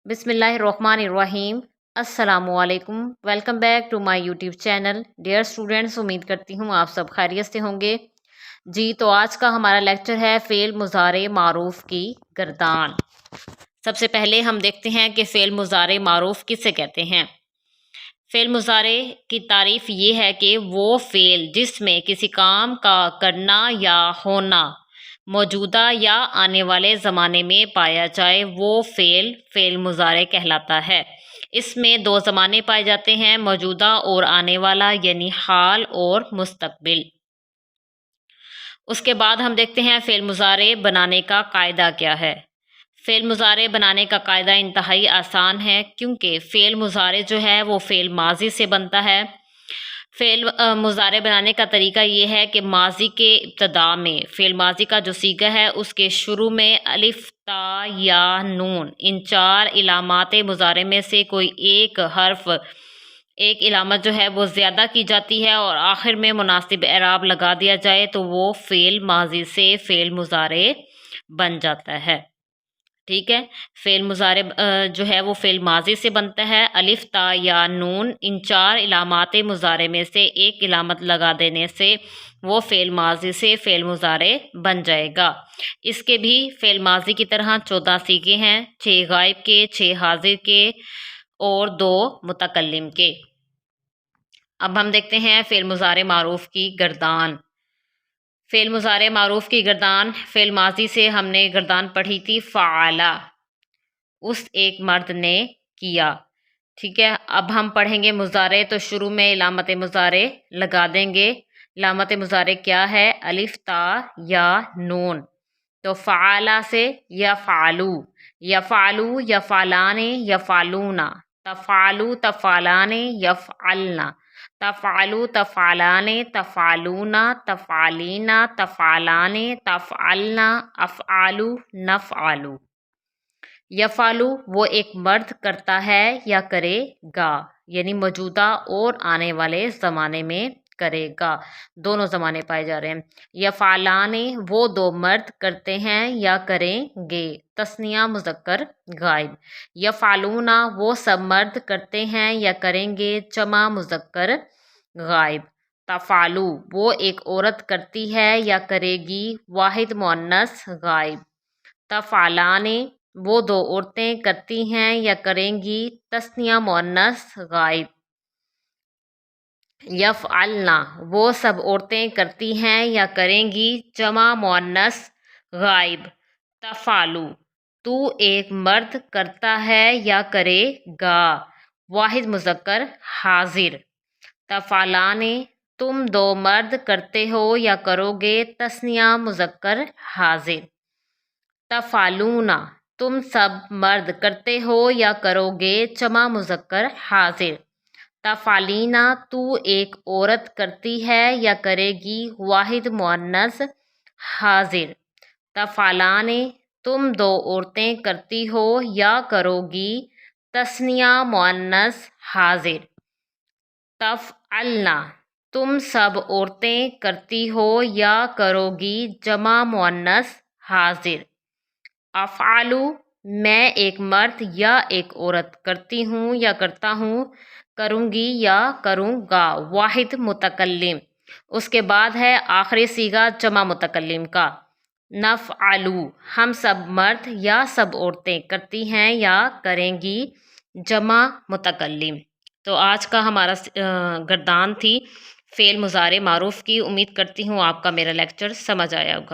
बिस्मिल्लाहिर्रहमानिर्रहीम। अस्सलामुअलैकुम। Welcome back to my YouTube channel. Dear students, उम्मीद करती हूँ आप सब खैरियत से होंगे। जी तो आज का हमारा लेक्चर है फ़ेल मुज़ारे मारूफ की गर्दान। सबसे पहले हम देखते हैं कि फ़ेल मुज़ारे मारूफ किसे कहते हैं। फ़ेल मुज़ारे की तारीफ़ ये है कि वो फ़ेल जिसमें किसी काम का करना या होना मौजूदा या आने वाले ज़माने में पाया जाए, वो फ़ेल मुज़ारे कहलाता है। इसमें दो ज़माने पाए जाते हैं, मौजूदा और आने वाला, यानी हाल और मुस्तक़बिल। उसके बाद हम देखते हैं फ़ेल मुज़ारे बनाने का कायदा क्या है। फ़ेल मुज़ारे बनाने का कायदा इंतहाई आसान है, क्योंकि फ़ेल मुज़ारे जो है वो फ़ेल माज़ी से बनता है। फ़ेल मुज़ारे बनाने का तरीका ये है कि माज़ी के इब्तदा में फ़ेल माज़ी का जो सीगा है उसके शुरू में अलिफ, ता या नून, इन चार इलामात मुज़ारे में से कोई एक हर्फ, एक इलामत जो है वो ज़्यादा की जाती है और आखिर में मुनासिब एराब लगा दिया जाए तो वो फ़ेल माज़ी से फ़ेल मुज़ारे बन जाता है। ठीक है, फ़ेल मुज़ारे जो है वो फ़ेल माज़ी से बनता है। अलिफ, ता या नून, इन चार इलामात मुज़ारे में से एक इलामत लगा देने से वो फ़ेल माज़ी से फ़ेल मुज़ारे बन जाएगा। इसके भी फ़ेल माज़ी की तरह 14 सीगे हैं, 6 गायब के, 6 हाजिर के और 2 मुतकल्लिम के। अब हम देखते हैं फ़ेल मुज़ारे मारूफ की गर्दान। फ़ेल मुज़ारे मारूफ की गर्दान, फ़ेल माज़ी से हमने गर्दान पढ़ी थी फ़ाला, उस एक मर्द ने किया। ठीक है, अब हम पढ़ेंगे मुज़ारे, तो शुरू में इलामत मुज़ारे लगा देंगे। इलामत मुज़ारे क्या है? अलिफ, ता या नून। तो फ़ाला से यफ़ालू, यफ़ालू यफ़ालाने यफ़ालूना, तफ़ालू तफ़ालाने यफ़अलना, तफ़ालू तफ़ालाने तफ़ालूना, तफ़ालीना तफ़ालाने तफ़अलना, अफ़आलू नफ़आलू। यफ़ालू वो एक मर्द करता है या करेगा, यानी मौजूदा और आने वाले ज़माने में करेगा, दोनों ज़माने पाए जा रहे हैं। यफ़ालाने वो दो मर्द करते हैं या करेंगे, तस्निया मुज़क्कर गायब। यफ़ालूना वो सब मर्द करते हैं या करेंगे, जमा मुज़क्कर गायब। तफ़ालू वो एक औरत करती है या करेगी, वाहिद मुअन्नस गायब। तफ़ालाने वो दो औरतें करती हैं या करेंगी, तस्निया मुअन्नस गायब। यफ़अलना वो सब औरतें करती हैं या करेंगी, जमा मुअन्नस गायब। तफ़ालू तू एक मर्द करता है या करेगा, वाहिद मुज़क्कर हाजिर। तफ़ालाने तुम दो मर्द करते हो या करोगे, तस्निया मुज़क्कर हाजिर। तफ़ालूना तुम सब मर्द करते हो या करोगे, जमा मुज़क्कर हाजिर। तफ़ालीना तू एक औरत करती है या करेगी, वाहिद मुअन्नस हाजिर। तफ़ालाने तुम दो औरतें करती हो या करोगी, तस्निया मुअन्नस हाजिर। तफ़अलना तुम सब औरतें करती हो या करोगी, जमा मुअन्नस हाजिर। अफ़आलू मैं एक मर्द या एक औरत करती हूँ या करता हूँ, करूँगी या करूँगा, वाहिद मुतकल्लिम। उसके बाद है आखिरी सीगा जमा मुतकल्लिम का, नफ़अलू हम सब मर्द या सब औरतें करती हैं या करेंगी, जमा मुतकल्लिम। तो आज का हमारा गर्दान थी फ़ेल मुज़ारे मारूफ की। उम्मीद करती हूँ आपका मेरा लेक्चर समझ आया होगा।